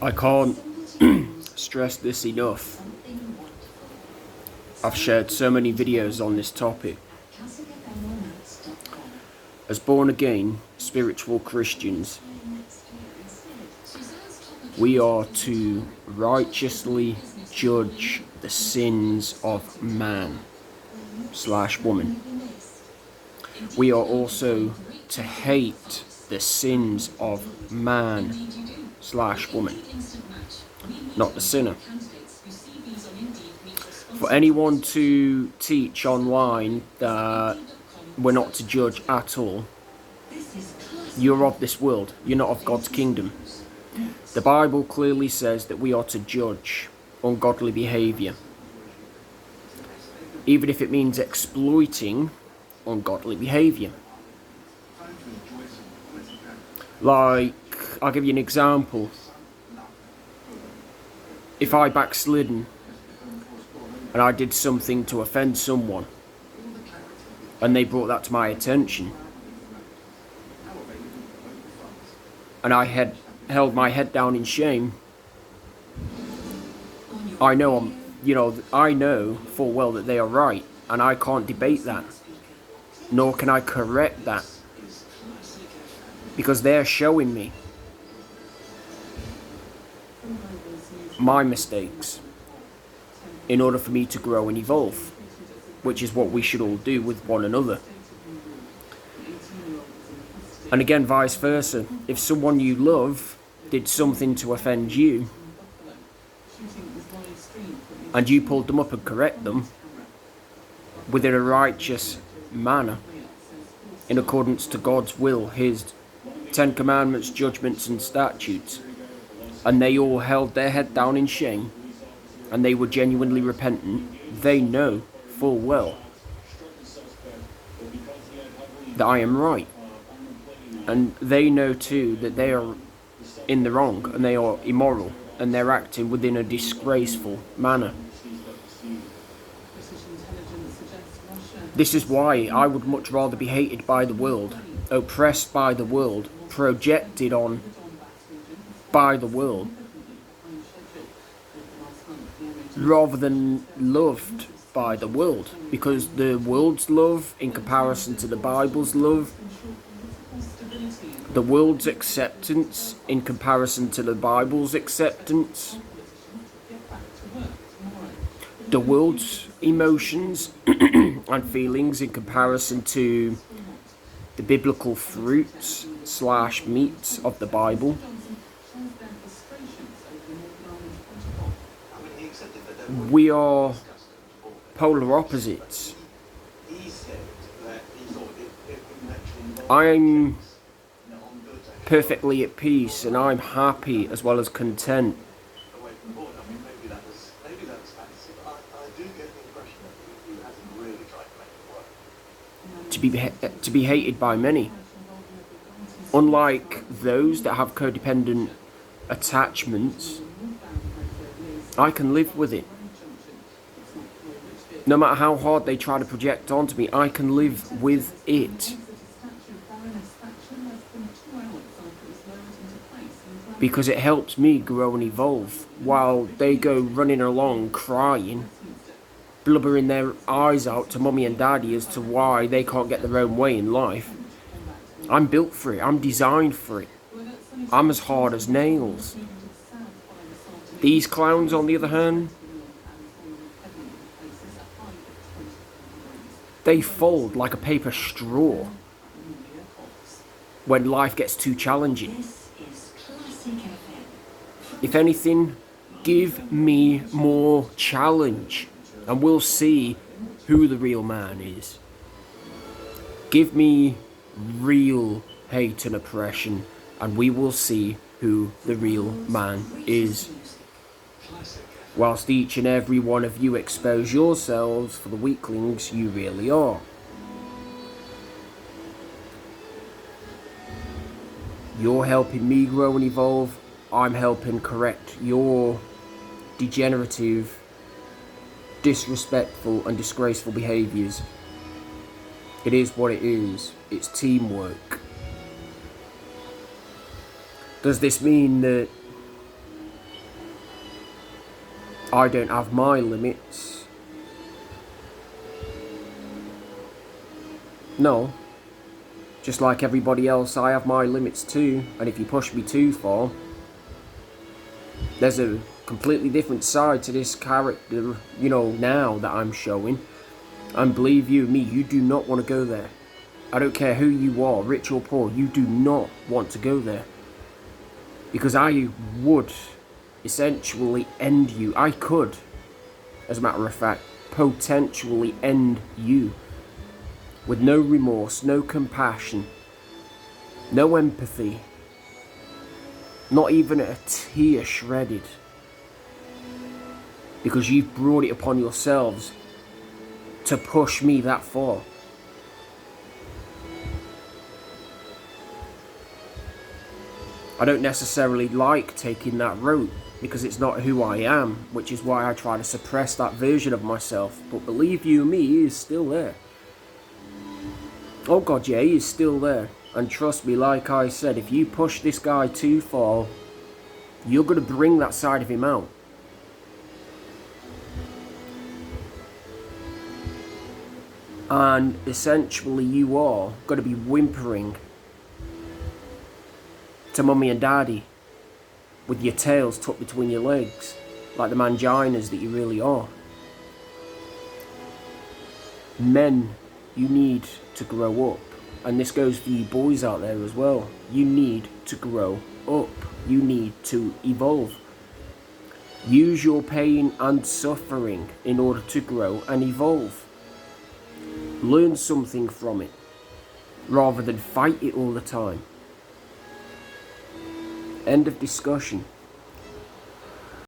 I can't stress this enough. I've shared so many videos on this topic. As born again, spiritual Christians, we are to righteously judge the sins of man / woman. We are also to hate the sins of man / woman, not the sinner. For anyone to teach online that we're not to judge at all, you're of this world, you're not of God's kingdom. The Bible clearly says that we are to judge ungodly behaviour, even if it means exploiting ungodly behaviour. Like, I'll give you an example. If I backslidden and I did something to offend someone, and they brought that to my attention, and I had held my head down in shame, I know full well that they are right, and I can't debate that, nor can I correct that, because they're showing me my mistakes in order for me to grow and evolve, which is what we should all do with one another. And again, vice versa. If someone you love did something to offend you, and you pulled them up and correct them within a righteous manner, in accordance to God's will, His 10 commandments, judgments and statutes, and they all held their head down in shame, and they were genuinely repentant, they know full well that I am right. And they know too that they are in the wrong, and they are immoral, and they're acting within a disgraceful manner. This is why I would much rather be hated by the world, oppressed by the world, projected on by the world, rather than loved by the world, because the world's love in comparison to the Bible's love, the world's acceptance in comparison to the Bible's acceptance, the world's emotions and feelings in comparison to the biblical fruits / meats of the Bible. We are polar opposites. I'm perfectly at peace, and I'm happy as well as content. To be hated by many. Unlike those that have codependent attachments, I can live with it. No matter how hard they try to project onto me, I can live with it. Because it helps me grow and evolve, while they go running along crying, blubbering their eyes out to mummy and daddy as to why they can't get their own way in life. I'm built for it. I'm designed for it. I'm as hard as nails. These clowns, on the other hand, they fold like a paper straw when life gets too challenging. If anything, give me more challenge, and we'll see who the real man is. Give me real hate and oppression, and we will see who the real man is. Whilst each and every one of you expose yourselves for the weaklings you really are. You're helping me grow and evolve. I'm helping correct your degenerative, disrespectful and disgraceful behaviours. It is what it is. It's teamwork. Does this mean that I don't have my limits. No. Just like everybody else, I have my limits too, and if you push me too far, there's a completely different side to this character, you know, now that I'm showing. And believe you me, you do not want to go there. I don't care who you are, rich or poor, you do not want to go there. Because I would essentially end you. I could, as a matter of fact, potentially end you. With no remorse, no compassion, no empathy, not even a tear shredded. Because you've brought it upon yourselves to push me that far. I don't necessarily like taking that route because it's not who I am, which is why I try to suppress that version of myself. But believe you me, he is still there. Oh god, yeah, he is still there. And trust me, like I said, if you push this guy too far, you're going to bring that side of him out. And essentially you are going to be whimpering to mummy and daddy with your tails tucked between your legs, like the manginas that you really are. Men, you need to grow up. And this goes for you boys out there as well. You need to grow up. You need to evolve. Use your pain and suffering in order to grow and evolve. Learn something from it, rather than fight it all the time. End of discussion.